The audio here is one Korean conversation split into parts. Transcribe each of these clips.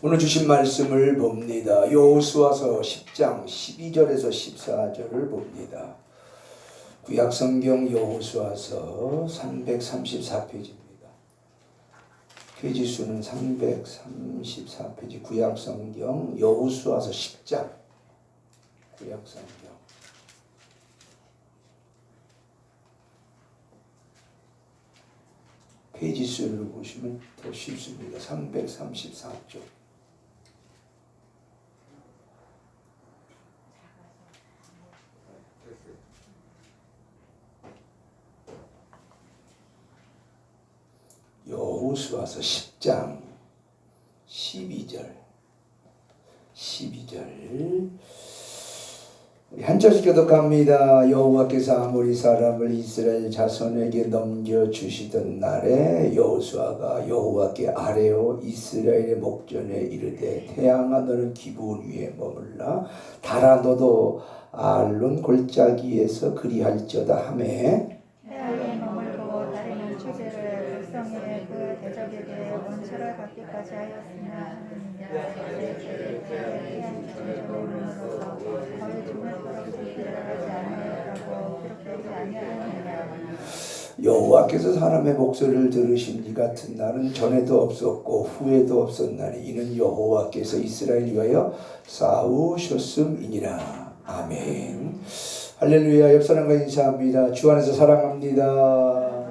오늘 주신 말씀을 봅니다. 여호수아서 10장 12절에서 14절을 봅니다. 구약성경 여호수아서 334페이지입니다. 페이지 수는 334페이지. 구약성경 여호수아서 10장 구약성경 페이지 수를 보시면 더 쉽습니다. 334쪽. 여호수아서 10장 12절 우리 한 절씩 교독합니다. 여호와께서 아모리 사람을 이스라엘 자손에게 넘겨주시던 날에 여호수아가 여호와께 아뢰어 이스라엘의 목전에 이르되 태양아 너는 기브온 위에 머물라 달아 너도 알론 골짜기에서 그리할지어다 하매 태양에 머물고 달에는 추제를 백성의 그 대적에게 원수를 받기까지 하였으나 태양이 전전에 머물러서 거의 죽을수록 들어가지 아니하였다고 기록되지 아니하느니라. 여호와께서 사람의 목소리를 들으신 이 같은 날은 전에도 없었고 후에도 없었나니 이는 여호와께서 이스라엘 위하여 싸우셨음이니라. 아멘. 할렐루야. 옆 사람과 인사합니다. 주 안에서 사랑합니다.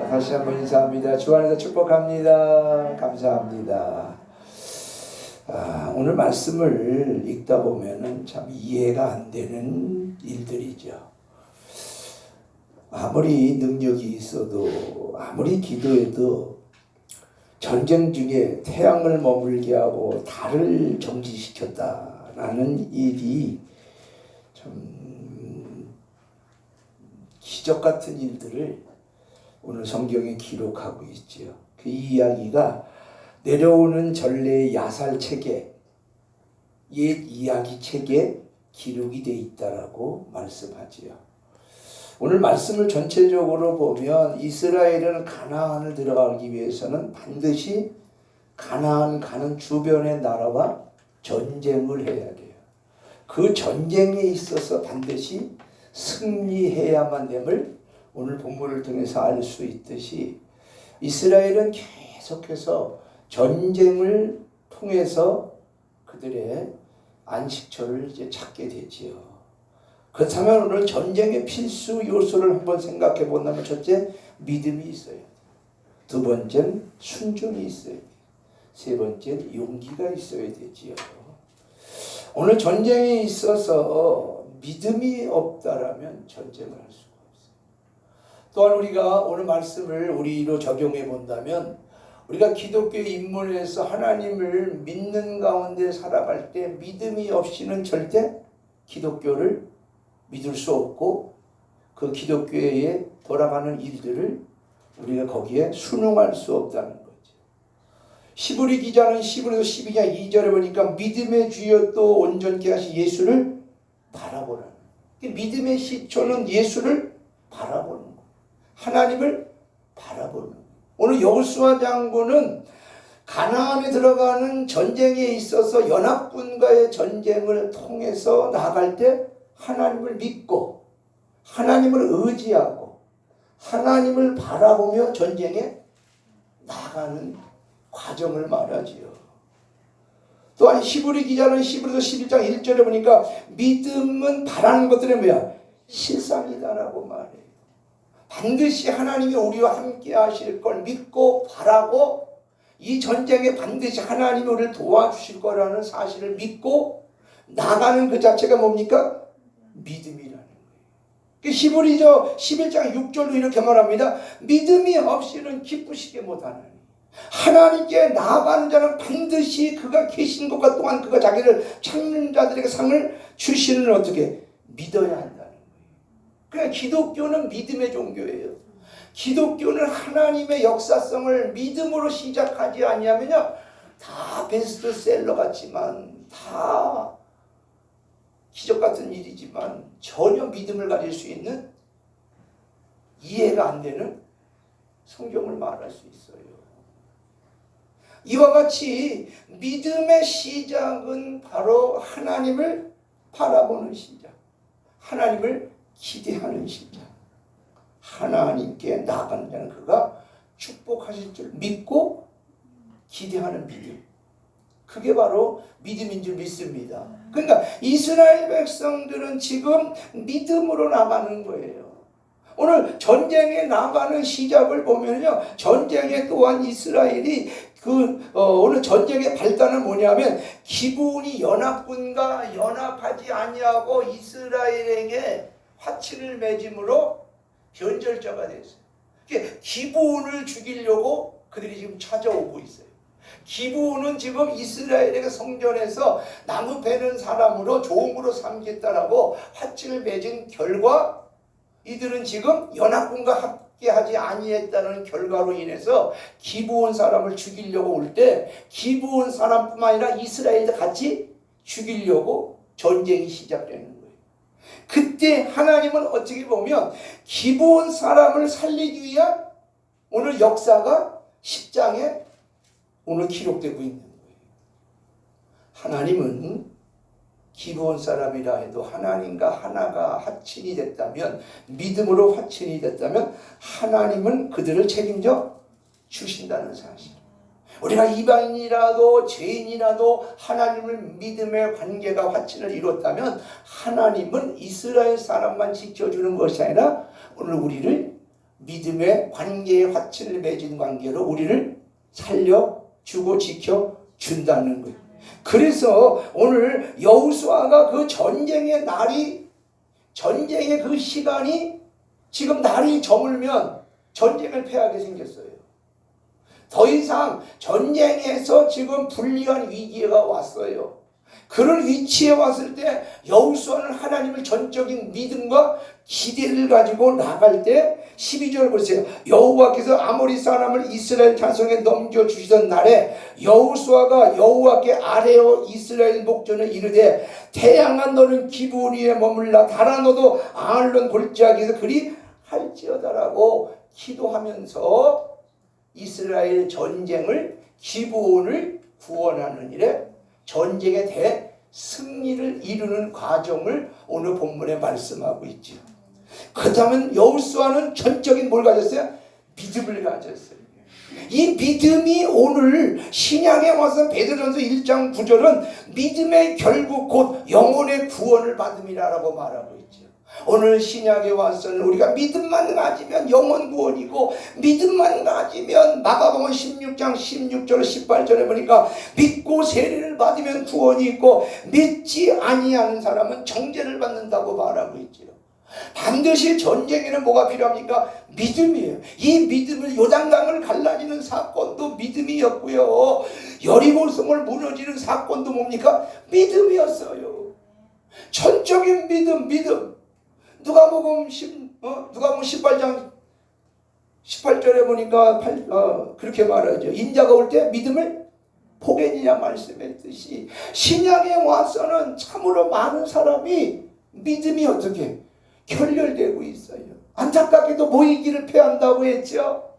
다시 한번 인사합니다. 주 안에서 축복합니다. 감사합니다. 오늘 말씀을 읽다 보면은 참 이해가 안 되는 일들이죠. 아무리 능력이 있어도 아무리 기도해도 전쟁 중에 태양을 머물게 하고 달을 정지시켰다라는 일이 참 기적 같은 일들을 오늘 성경에 기록하고 있지요. 그 이야기가 내려오는 전례의 야살 책에 옛 이야기 책에 기록이 되어 있다라고 말씀하지요. 오늘 말씀을 전체적으로 보면 이스라엘은 가나안을 들어가기 위해서는 반드시 가나안 가는 주변의 나라와 전쟁을 해야 돼요. 그 전쟁에 있어서 반드시 승리해야만 됨을 오늘 본문을 통해서 알 수 있듯이 이스라엘은 계속해서 전쟁을 통해서 그들의 안식처를 이제 찾게 되지요. 그렇다면 오늘 전쟁의 필수 요소를 한번 생각해 본다면 첫째, 믿음이 있어야 돼요. 두 번째는 순종이 있어야 돼요. 세 번째는 용기가 있어야 되지요. 오늘 전쟁에 있어서 믿음이 없다라면 전쟁을 할 수가 없어요. 또한 우리가 오늘 말씀을 우리로 적용해 본다면 우리가 기독교 입문에서 하나님을 믿는 가운데 살아갈 때 믿음이 없이는 절대 기독교를 믿을 수 없고 그 기독교에 돌아가는 일들을 우리가 거기에 순응할 수 없다는 거죠. 시브리 기자는 시브리서 12장 2절에 보니까 믿음의 주여 또 온전케 하신 예수를 바라보라는 거예요. 믿음의 시초는 예수를 바라보는 거예요. 하나님을 바라보는 거예요. 오늘 여호수아 장군은 가나안에 들어가는 전쟁에 있어서 연합군과의 전쟁을 통해서 나아갈 때 하나님을 믿고 하나님을 의지하고 하나님을 바라보며 전쟁에 나가는 과정을 말하지요. 또한 시브리 기자는 시브리서 11장 1절에 보니까 믿음은 바라는 것들은 뭐야? 실상이다라고 말해요. 반드시 하나님이 우리와 함께 하실 걸 믿고 바라고 이 전쟁에 반드시 하나님이 우리를 도와주실 거라는 사실을 믿고 나가는 그 자체가 뭡니까? 믿음이라는 거예요. 시브리서 11장 6절도 이렇게 말합니다. 믿음이 없이는 기쁘시게 못하나니 하나님께 나아가는 자는 반드시 그가 계신 것과 또한 그가 자기를 찾는 자들에게 상을 주시는 어떻게 믿어야 한다는 거예요. 그러니까 기독교는 믿음의 종교예요. 기독교는 하나님의 역사성을 믿음으로 시작하지 아니하면요 다 베스트셀러 같지만 다 기적 같은 일이지만 전혀 믿음을 가질 수 있는 이해가 안 되는 성경을 말할 수 있어요. 이와 같이 믿음의 시작은 바로 하나님을 바라보는 시작, 하나님을 기대하는 시작. 하나님께 나아가는 자는 그가 축복하실 줄 믿고 기대하는 믿음, 그게 바로 믿음인 줄 믿습니다. 그러니까 이스라엘 백성들은 지금 믿음으로 나가는 거예요. 오늘 전쟁에 나가는 시작을 보면요, 전쟁에 또한 이스라엘이 오늘 전쟁의 발단은 뭐냐면 기브온이 연합군과 연합하지 아니하고 이스라엘에게 화친을 맺음으로 변절자가 됐어요. 기브온을 죽이려고 그들이 지금 찾아오고 있어요. 기브온은 지금 이스라엘에게 성전에서 나무 베는 사람으로 종으로 삼겠다라고 화친을 맺은 결과 이들은 지금 연합군과 함께하지 아니했다는 결과로 인해서 기브온 사람을 죽이려고 올 때 기브온 사람뿐만 아니라 이스라엘도 같이 죽이려고 전쟁이 시작되는 거예요. 그때 하나님은 어떻게 보면 기브온 사람을 살리기 위한 오늘 역사가 10장에 오늘 기록되고 있는 거예요. 하나님은 기브온 사람이라 해도 하나님과 하나가 화친이 됐다면, 믿음으로 화친이 됐다면 하나님은 그들을 책임져 주신다는 사실. 우리가 이방인이라도 죄인이라도 하나님을 믿음의 관계가 화친을 이뤘다면 하나님은 이스라엘 사람만 지켜주는 것이 아니라 오늘 우리를 믿음의 관계의 화친을 맺은 관계로 우리를 살려주고 지켜준다는 거예요. 그래서 오늘 여호수아가 그 전쟁의 날이, 전쟁의 그 시간이 지금 날이 저물면 전쟁을 패하게 생겼어요. 더 이상 전쟁에서 지금 불리한 위기가 왔어요. 그런 위치에 왔을 때 여호수아는 하나님을 전적인 믿음과 기대를 가지고 나갈 때 12절 보세요. 여호와께서 아모리 사람을 이스라엘 자손에 넘겨주시던 날에 여호수아가 여호와께 아뢰어 이스라엘 목전에 이르되 태양아 너는 기브온 위에 머물라 달아 너도 아알론 골짜기에서 그리 할지어다라고 기도하면서 이스라엘 전쟁을 기브온을 구원하는 일에 전쟁에 대해 승리를 이루는 과정을 오늘 본문에 말씀하고 있죠. 그렇다면 여호수아는 전적인 뭘 가졌어요? 믿음을 가졌어요. 이 믿음이 오늘 신약에 와서 베드로전서 1장 9절은 믿음의 결국 곧 영혼의 구원을 받음이라고 말하고 있죠. 오늘 신약에 와서는 우리가 믿음만 가지면 영혼 구원이고, 믿음만 가지면 마가복음 16장 16절 18절에 보니까 믿고 세례를 받으면 구원이 있고 믿지 아니하는 사람은 정죄를 받는다고 말하고 있죠. 반드시 전쟁에는 뭐가 필요합니까? 믿음이에요. 이 믿음을, 요단강을 갈라지는 사건도 믿음이었고요, 여리고성을 무너지는 사건도 뭡니까? 믿음이었어요. 전적인 믿음. 누가복음 18장 18절에 보니까 그렇게 말하죠. 인자가 올 때 믿음을 보겠느냐 말씀했듯이 신약에 와서는 참으로 많은 사람이 믿음이 어떻게 결렬되고 있어요. 안타깝게도 모이기를 패한다고 했죠.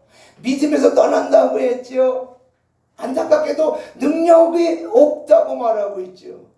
믿음에서 떠난다고 했죠. 안타깝게도 능력이 없다고 말하고 있죠.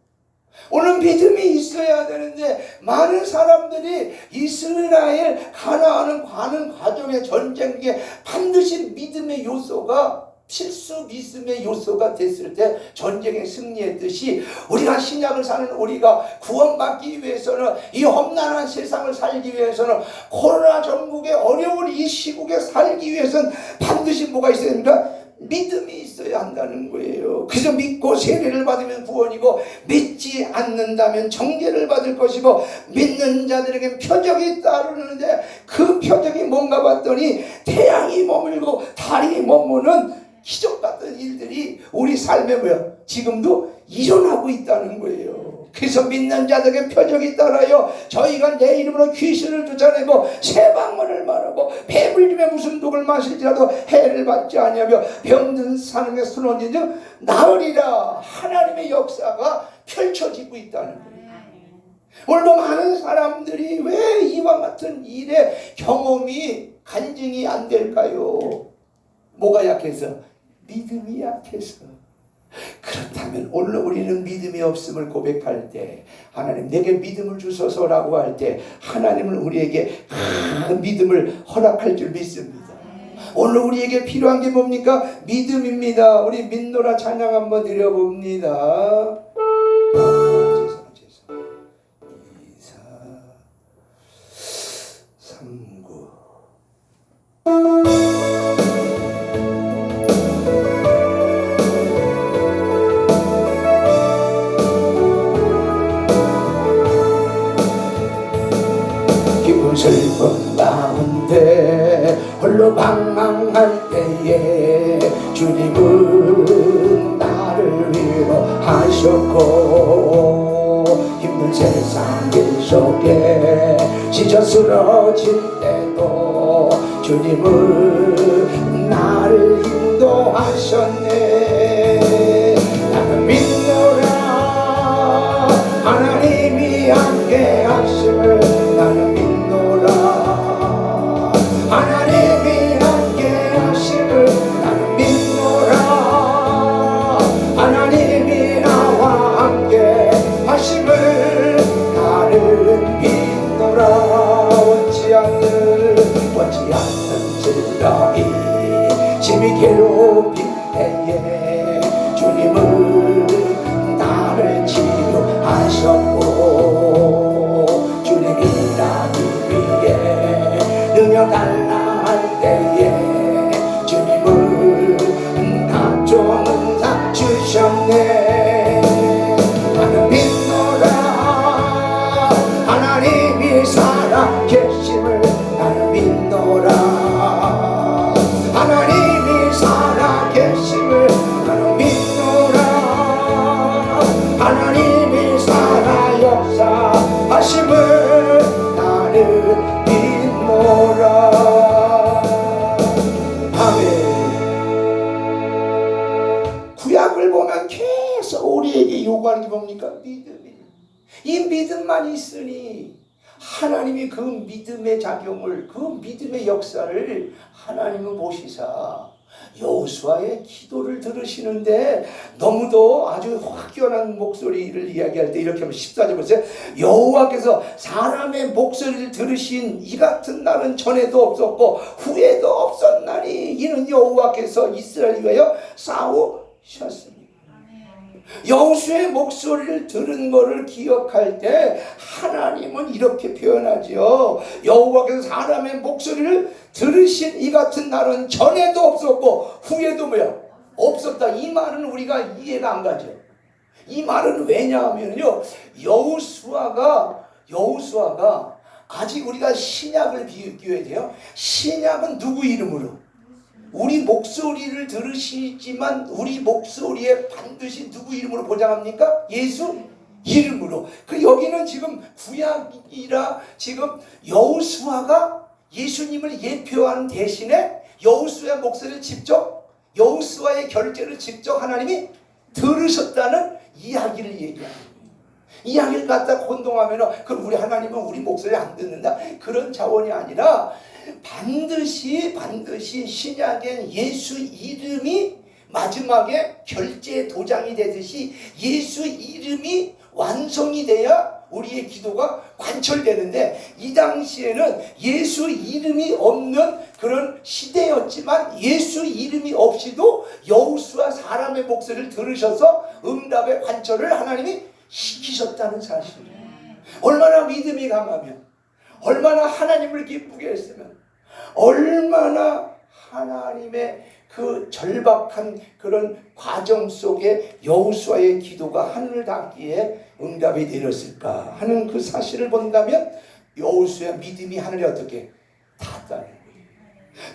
오늘 믿음이 있어야 되는데 많은 사람들이 이스라엘 가나안을 가는 과정의 전쟁에 반드시 믿음의 요소가 필수 믿음의 요소가 됐을 때 전쟁에 승리했듯이 우리가 신약을 사는 우리가 구원받기 위해서는, 이 험난한 세상을 살기 위해서는, 코로나 전국의 어려운 이 시국에 살기 위해서는 반드시 뭐가 있어야 됩니까? 믿음이 있어야 한다는 거예요. 그래서 믿고 세례를 받으면 구원이고 믿지 않는다면 정죄를 받을 것이고 믿는 자들에게 표적이 따르는데 그 표적이 뭔가 봤더니 태양이 머물고 달이 머무는 기적 같은 일들이 우리 삶에 뭐야? 지금도 일어나고 있다는 거예요. 그래서 믿는 자들에게 표적이 따라요. 저희가 내 이름으로 귀신을 쫓아내고 새 방언을 말하고 뱀을 입에 무슨 독을 마실지라도 해를 받지 아니하며 병든 사람의 손원진 즉 나으리라. 하나님의 역사가 펼쳐지고 있다는 거예요. 오늘도 많은 사람들이 왜 이와 같은 일에 경험이 간증이 안 될까요? 뭐가 약해서? 믿음이 약해서. 그렇다면 오늘 우리는 믿음이 없음을 고백할 때, 하나님 내게 믿음을 주소서라고 할 때 하나님은 우리에게 믿음을 허락할 줄 믿습니다. 오늘 우리에게 필요한 게 뭡니까? 믿음입니다. 우리 믿노라 찬양 한번 드려봅니다. 24 39 기분 슬픈 가운데 홀로 방황할 때에 주님은 나를 위로하셨고, 힘든 세상 길 속에 지쳐 쓰러질 때도 주님은 나를 인도하셨네. 나는 믿노라 하나님이 함께 하심을. 나는 믿노라 하나님이 함께 하심을. 나는 믿노라 하나님이 나와 함께 하심을. 나는 믿노라 원치 않는 즐거이 짐이 괴롭힐 때에 주님은 나를 치유하셨고, 주님이 나를 위해 능력달라 할 때에 주님은 각종 은사 주셨네. 나는 믿노라 하나님이 살아 계심을. 나는 믿노라 하나님이 살아 계심을. 나는 믿노라 하나님이 살아 역사하심을. 나는 믿노라. 아멘. 구약을 보면 계속 우리에게 요구하는 게 뭡니까? 믿음이. 이 믿음만 있으니 하나님이 그 믿음의 작용을, 그 믿음의 역사를 하나님은 보시사 여호수아의 기도를 들으시는데, 너무도 아주 확연한 목소리를 이야기할 때 이렇게 하면 14절 보세요. 여호와께서 사람의 목소리를 들으신 이 같은 날은 전에도 없었고 후에도 없었나니 이는 여호와께서 이스라엘을 위하여 싸우셨습니다. 여호수아의 목소리를 들은 것을 기억할 때 하나님은 이렇게 표현하죠. 여호와께서 사람의 목소리를 들으신 이 같은 날은 전에도 없었고 후에도 없었다. 이 말은 우리가 이해가 안 가죠. 이 말은 왜냐하면요, 여호수아가 아직 우리가 신약을 비교해야 돼요. 신약은 누구 이름으로? 우리 목소리를 들으시지만 우리 목소리에 반드시 누구 이름으로 보장합니까? 예수 이름으로. 그 여기는 지금 구약이라 지금 여호수아가 예수님을 예표하는 대신에 여호수아의 목소리를 직접, 여호수아의 결제를 직접 하나님이 들으셨다는 이야기를 얘기합니다. 이야기를 갖다 혼동하면 그럼 우리 하나님은 우리 목소리 안 듣는다, 그런 차원이 아니라 반드시 신약엔 예수 이름이 마지막에 결제 도장이 되듯이 예수 이름이 완성이 돼야 우리의 기도가 관철되는데, 이 당시에는 예수 이름이 없는 그런 시대였지만 예수 이름이 없이도 여호수아 사람의 목소리를 들으셔서 응답의 관철을 하나님이 시키셨다는 사실이에요. 얼마나 믿음이 강하면, 얼마나 하나님을 기쁘게 했으면, 얼마나 하나님의 그 절박한 그런 과정 속에 여호수아의 기도가 하늘을 닿기에 응답이 내렸을까 하는 그 사실을 본다면 여호수아의 믿음이 하늘에 어떻게 닿았다는 거예요.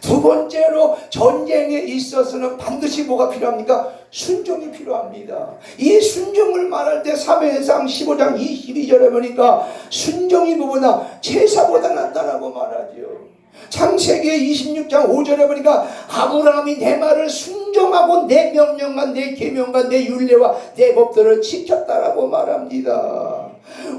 두 번째로 전쟁에 있어서는 반드시 뭐가 필요합니까? 순종이 필요합니다. 이 순종을 말할 때 사무엘상 15장 22절에 보니까 순종이 뭐보다 제사보다 낫다라고 말하죠. 창세기 26장 5절에 보니까 아브라함이 내 말을 순종하고 내 명령과 내 계명과 내 율례와 내 법도를 지켰다라고 말합니다.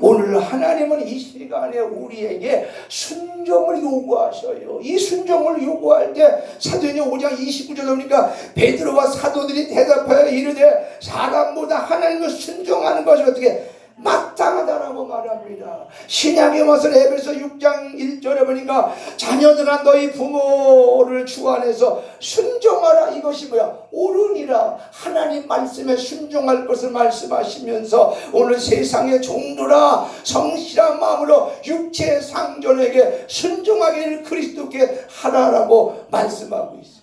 오늘 하나님은 이 시간에 우리에게 순종을 요구하셔요. 이 순종을 요구할 때 사도행전 5장 29절 보니까 베드로와 사도들이 대답하여 이르되 사람보다 하나님을 순종하는 것이 어떻게 마땅하다라고 말합니다. 신약에 와서 에베소 6장 1절에 보니까 자녀들아 너희 부모를 주 안에서 순종하라. 이것이 뭐야? 옳으니라. 하나님 말씀에 순종할 것을 말씀하시면서 오늘 세상의 종들아 성실한 마음으로 육체의 상전에게 순종하기를 그리스도께 하라라고 말씀하고 있어요.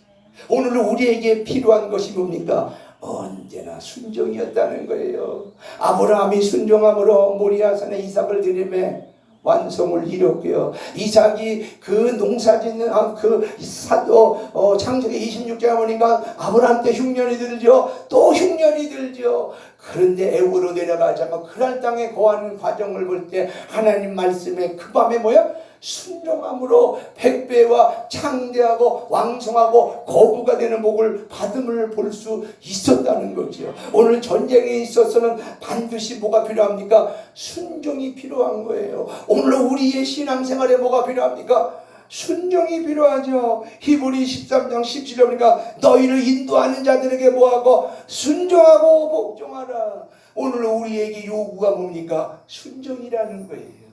오늘 우리에게 필요한 것이 뭡니까? 언제나 순종이었다는 거예요. 아브라함이 순종함으로 모리아산에 이삭을 드리매 완성을 이뤘고요. 이삭이 그 농사짓는 그 사도 창세기 26장에 보니까 아브라함 때 흉년이 들죠. 또 흉년이 들죠. 그런데 애굽으로 내려가자마 그랄 땅에 거하는 과정을 볼 때 하나님 말씀에 그 밤에 뭐야? 순종함으로 백배와 창대하고 왕성하고 거부가 되는 복을 받음을 볼 수 있었다는 거죠. 오늘 전쟁에 있어서는 반드시 뭐가 필요합니까? 순종이 필요한 거예요. 오늘 우리의 신앙생활에 뭐가 필요합니까? 순종이 필요하죠. 히브리 13장 17절 보니까 너희를 인도하는 자들에게 뭐하고 순종하고 복종하라. 오늘 우리에게 요구가 뭡니까? 순종이라는 거예요.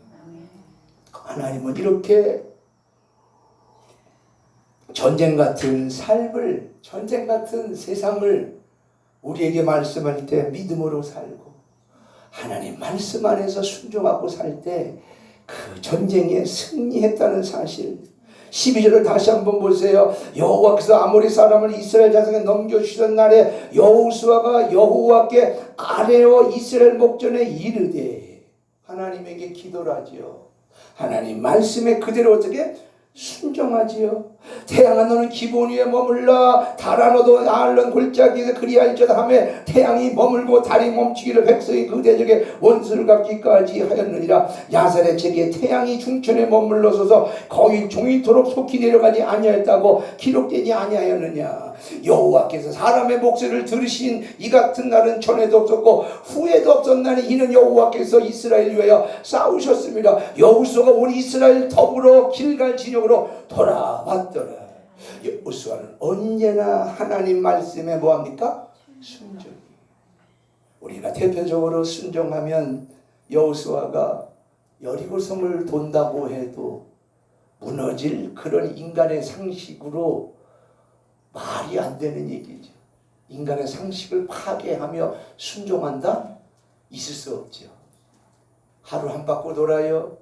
하나님은 이렇게 전쟁 같은 삶을, 전쟁 같은 세상을 우리에게 말씀할 때 믿음으로 살고 하나님 말씀 안에서 순종하고 살 때 그 전쟁에 승리했다는 사실. 12절을 다시 한번 보세요. 여호와께서 아모리 사람을 이스라엘 자손에 넘겨주시던 날에 여호수아가 여호와께 아뢰어 이스라엘 목전에 이르되 하나님에게 기도를 하지요. 하나님 말씀에 그대로 어떻게 순종하지요. 태양아 너는 기본 위에 머물라. 달아 너도 아알론 골짜기에서 그리할지어다 하며 태양이 머물고 달이 멈추기를 백성이 그 대적에 원수를 갚기까지 하였느니라. 야살의 책에 태양이 중천에 머물러서서 거의 종일토록 속히 내려가지 아니하였다고 기록되지 아니하였느냐. 여호와께서 사람의 목소리를 들으신 이 같은 날은 전에도 없었고 후에도 없었나니 이는 여호와께서 이스라엘 위하여 싸우셨습니다. 여호수아가 온 이스라엘 더불어 길갈 진영으로 돌아왔더라. 여호수아는 언제나 하나님 말씀에 뭐합니까? 순종. 우리가 대표적으로 순종하면 여호수아가 여리고성을 돈다고 해도 무너질 그런 인간의 상식으로 말이 안 되는 얘기죠. 인간의 상식을 파괴하며 순종한다? 있을 수 없죠. 하루 한 바퀴 돌아요.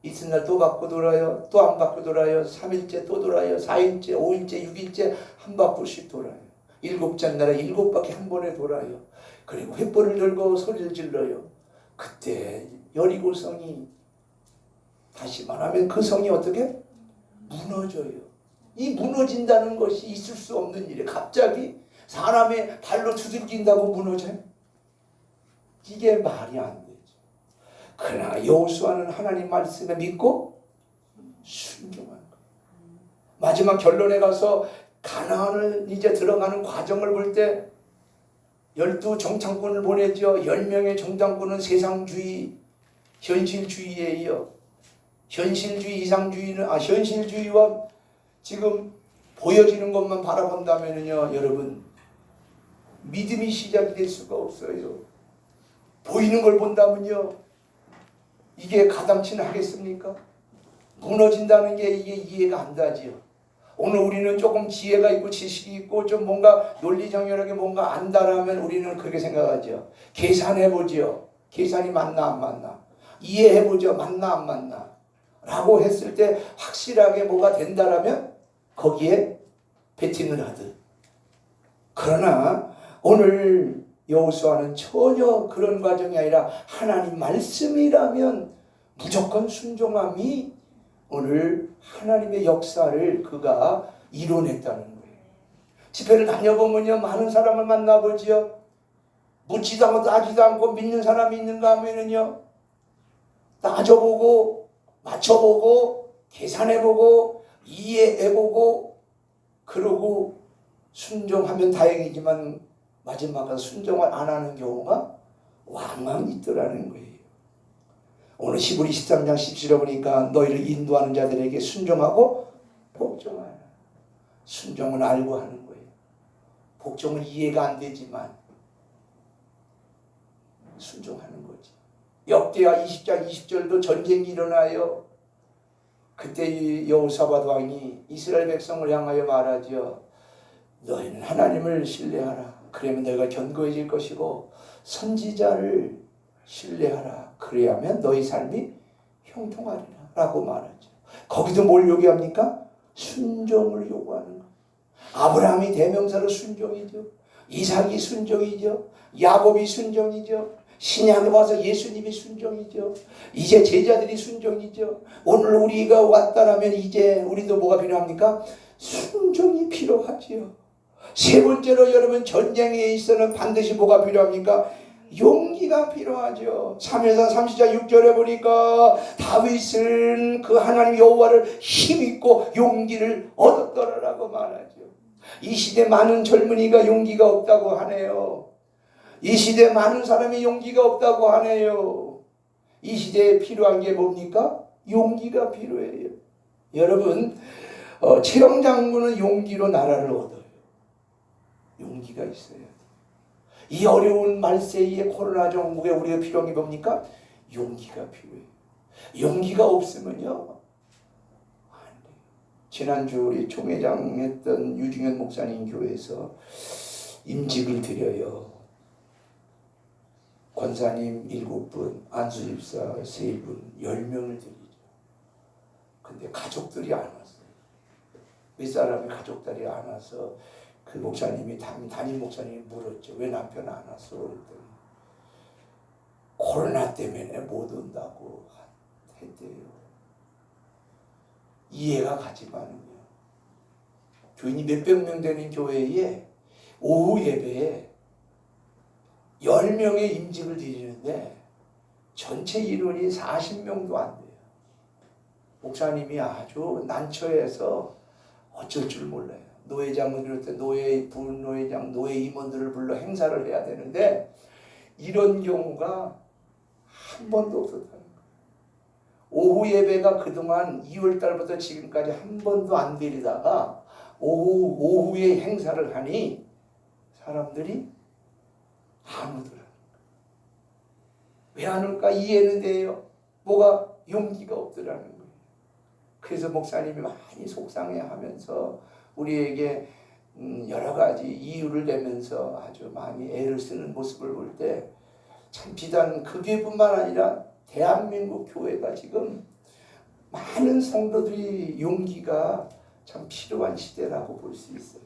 이튿날 또 바퀴 돌아요. 또 한 바퀴 돌아요. 3일째 또 돌아요. 4일째, 5일째, 6일째 한 바퀴씩 돌아요. 7째 날에 7바퀴 한 번에 돌아요. 그리고 횃불을 들고 소리를 질러요. 그때 여리고성이 다시 말하면 그 성이 어떻게? 무너져요. 이 무너진다는 것이 있을 수 없는 일이에요. 갑자기 사람의 발로 두들긴다고 무너져요? 이게 말이 안 되죠. 그러나 여호수아는 하나님 말씀에 믿고 순종한 거예요. 마지막 결론에 가서 가나안을 이제 들어가는 과정을 볼 때 12 정탐꾼을 보내죠. 10명의 정탐꾼은 세상주의, 현실주의예요. 현실주의, 이상주의는 현실주의와 지금 보여지는 것만 바라본다면요, 여러분 믿음이 시작이 될 수가 없어요. 보이는 걸 본다면요, 이게 가당치는 하겠습니까? 무너진다는 게 이게 이해가 안 가지요. 오늘 우리는 조금 지혜가 있고 지식이 있고 좀 뭔가 논리정연하게 뭔가 안다라면 우리는 그렇게 생각하죠. 계산해보죠. 계산이 맞나 안 맞나. 이해해보죠. 맞나 안 맞나. 라고 했을 때 확실하게 뭐가 된다라면 거기에 베팅을 하듯. 그러나 오늘 여호수아는 전혀 그런 과정이 아니라 하나님 말씀이라면 무조건 순종함이 오늘 하나님의 역사를 그가 이뤄냈다는 거예요. 집회를 다녀보면요, 많은 사람을 만나보지요. 묻지도 않고 따지도 않고 믿는 사람이 있는가 하면은요, 따져보고 맞춰보고 계산해보고 이해해보고 그러고 순종하면 다행이지만 마지막에 순종을 안 하는 경우가 왕왕 있더라는 거예요. 오늘 시브리 13장 17절 보니까 너희를 인도하는 자들에게 순종하고 복종하라. 순종은 알고 하는 거예요. 복종은 이해가 안 되지만 순종하는 거지. 역대하 20장 20절도 전쟁이 일어나요. 그때 여호사밧 왕이 이스라엘 백성을 향하여 말하죠. 너희는 하나님을 신뢰하라. 그러면 너희가 견고해질 것이고 선지자를 신뢰하라. 그래야면 너희 삶이 형통하리라 라고 말하죠. 거기도 뭘 요구합니까? 순종을 요구하는 거예요. 아브라함이 대명사로 순종이죠. 이삭이 순종이죠. 야곱이 순종이죠. 신약에 와서 예수님이 순종이죠. 이제 제자들이 순종이죠. 오늘 우리가 왔다라면 이제 우리도 뭐가 필요합니까? 순종이 필요하지요. 세 번째로 여러분 전쟁에 있어서는 반드시 뭐가 필요합니까? 용기가 필요하죠. 사무엘상 30장 6절에 보니까 다윗은 그 하나님 여호와를 힘입고 용기를 얻었더라라고 말하죠. 이 시대 많은 젊은이가 용기가 없다고 하네요. 이 시대 많은 사람이 용기가 없다고 하네요. 이 시대에 필요한 게 뭡니까? 용기가 필요해요. 여러분 최영 장군은 용기로 나라를 얻어요. 용기가 있어요. 이 어려운 말세의 코로나 정국에 우리가 필요한 게 뭡니까? 용기가 필요해요. 용기가 없으면요 안 돼요. 지난주 우리 총회장 했던 유중현 목사님 교회에서 임직을 드려요. 권사님 7분, 안수집사 3분, 10명을 드리죠. 근데 가족들이 안 왔어요. 몇 사람이 가족들이 안 와서 그 목사님이 담임 목사님이 물었죠. 왜 남편 안 왔어? 그랬더니 코로나 때문에 못 온다고 했대요. 이해가 가지만은요. 교인이 몇백 명 되는 교회에 오후 예배에 10명의 임직을 드리는데 전체 인원이 40명도 안 돼요. 목사님이 아주 난처해서 어쩔 줄 몰라요. 노회장을 이럴 때 노회, 부노회장, 노회 임원들을 불러 행사를 해야 되는데 이런 경우가 한 번도 없었다는 거예요. 오후 예배가 그동안 2월 달부터 지금까지 한 번도 안 드리다가 오후에 행사를 하니 사람들이 안 오더라고요. 왜 안 올까 이해는 돼요. 뭐가 용기가 없더라는 거예요. 그래서 목사님이 많이 속상해하면서 우리에게 여러 가지 이유를 대면서 아주 많이 애를 쓰는 모습을 볼 때 참 비단 그 교회뿐만 아니라 대한민국 교회가 지금 많은 성도들이 용기가 참 필요한 시대라고 볼 수 있어요.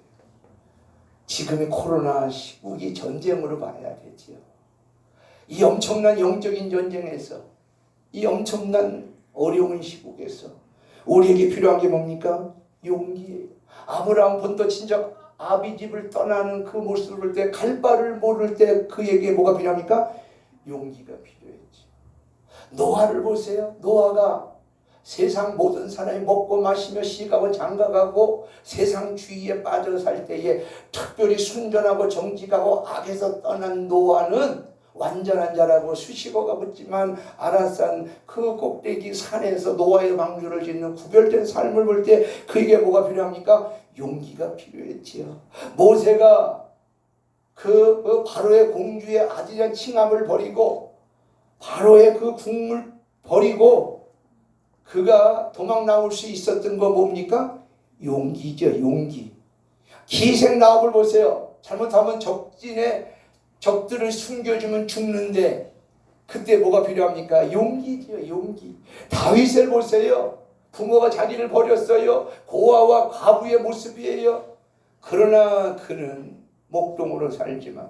지금의 코로나 시국이 전쟁으로 봐야겠지요. 이 엄청난 영적인 전쟁에서 이 엄청난 어려운 시국에서 우리에게 필요한 게 뭡니까? 용기예요. 아브라함 본토 친척 아비집을 떠나는 그 모습을 볼 때 갈 바를 모를 때 그에게 뭐가 필요합니까? 용기가 필요했지. 노아를 보세요. 노아가 세상 모든 사람이 먹고 마시며 시가고 장가가고 세상 주의에 빠져 살 때에 특별히 순전하고 정직하고 악에서 떠난 노아는 완전한 자라고 수식어가 붙지만 아라산 그 꼭대기 산에서 노아의 방주를 짓는 구별된 삶을 볼 때 그에게 뭐가 필요합니까? 용기가 필요했지요. 모세가 그 바로의 공주의 아들이란 칭함을 버리고 바로의 그 국물 버리고 그가 도망 나올 수 있었던 거 뭡니까? 용기죠. 용기. 기생 라합을 보세요. 잘못하면 적들을 숨겨주면 죽는데 그때 뭐가 필요합니까? 용기죠. 용기. 다윗을 보세요. 부모가 자기를 버렸어요. 고아와 과부의 모습이에요. 그러나 그는 목동으로 살지만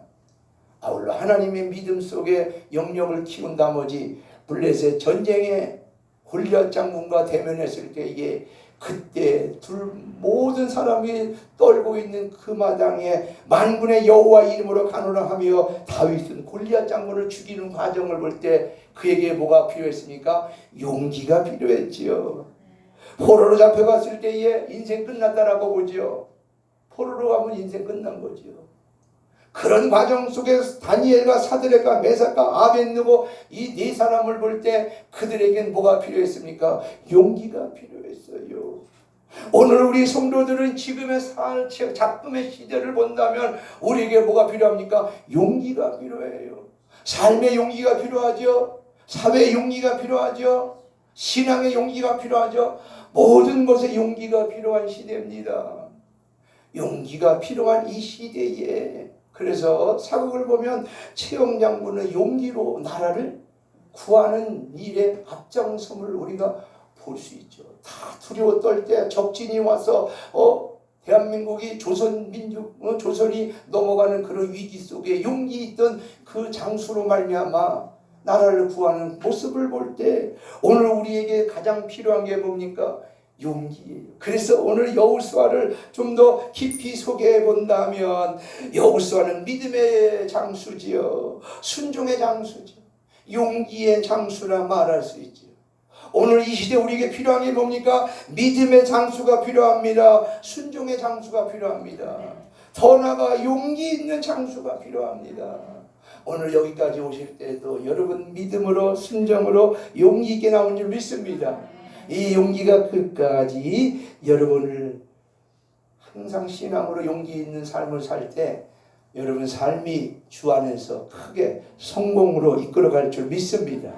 아울러 하나님의 믿음 속에 영역을 키운 나머지 블레셋 전쟁에 골리앗 장군과 대면했을 때에 그때 모든 사람이 떨고 있는 그 마당에 만군의 여호와 이름으로 간호하며 다윗은 골리앗 장군을 죽이는 과정을 볼 때 그에게 뭐가 필요했습니까? 용기가 필요했지요. 포로로 잡혀갔을 때에 인생 끝났다라고 보죠. 포로로 가면 인생 끝난 거죠. 그런 과정 속에서 다니엘과 사드락과 메삭과 아벳느고 이 네 사람을 볼 때 그들에겐 뭐가 필요했습니까? 용기가 필요했어요. 오늘 우리 성도들은 지금의 작금의 시대를 본다면 우리에게 뭐가 필요합니까? 용기가 필요해요. 삶의 용기가 필요하죠. 사회의 용기가 필요하죠. 신앙의 용기가 필요하죠. 모든 것에 용기가 필요한 시대입니다. 용기가 필요한 이 시대에 그래서 사극을 보면 최영 장군의 용기로 나라를 구하는 일에 앞장섬을 우리가 볼 수 있죠. 다 두려워 떨 때 적진이 와서 대한민국이 조선이 넘어가는 그런 위기 속에 용기 있던 그 장수로 말미암아 나라를 구하는 모습을 볼 때 오늘 우리에게 가장 필요한 게 뭡니까? 용기예요. 그래서 오늘 여호수아를 좀 더 깊이 소개해 본다면 여호수아는 믿음의 장수지요. 순종의 장수지요. 용기의 장수라 말할 수 있지요. 오늘 이 시대 우리에게 필요한 게 뭡니까? 믿음의 장수가 필요합니다. 순종의 장수가 필요합니다. 더 나아가 용기 있는 장수가 필요합니다. 오늘 여기까지 오실 때도 여러분 믿음으로 순종으로 용기 있게 나온 줄 믿습니다. 이 용기가 끝까지 여러분을 항상 신앙으로 용기 있는 삶을 살 때 여러분 삶이 주 안에서 크게 성공으로 이끌어갈 줄 믿습니다.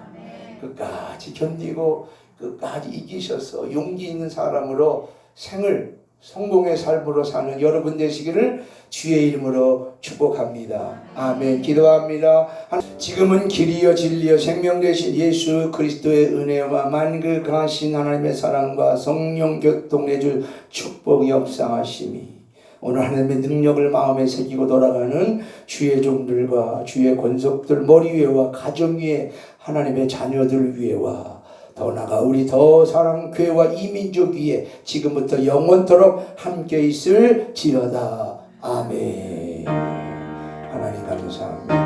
끝까지 견디고 끝까지 이기셔서 용기 있는 사람으로 생을 성공의 삶으로 사는 여러분 되시기를 주의 이름으로 축복합니다. 아멘. 기도합니다. 지금은 길이요 진리요 생명 되신 예수 그리스도의 은혜와 만극하신 하나님의 사랑과 성령 교통해 줄 축복 역사하심이 오늘 하나님의 능력을 마음에 새기고 돌아가는 주의 종들과 주의 권속들 머리 위에와 가정 위에 하나님의 자녀들 위에와 더 나아가 우리 더 사랑 교회와 이민족 위에 지금부터 영원토록 함께 있을지어다. 아멘. 하나님 감사합니다.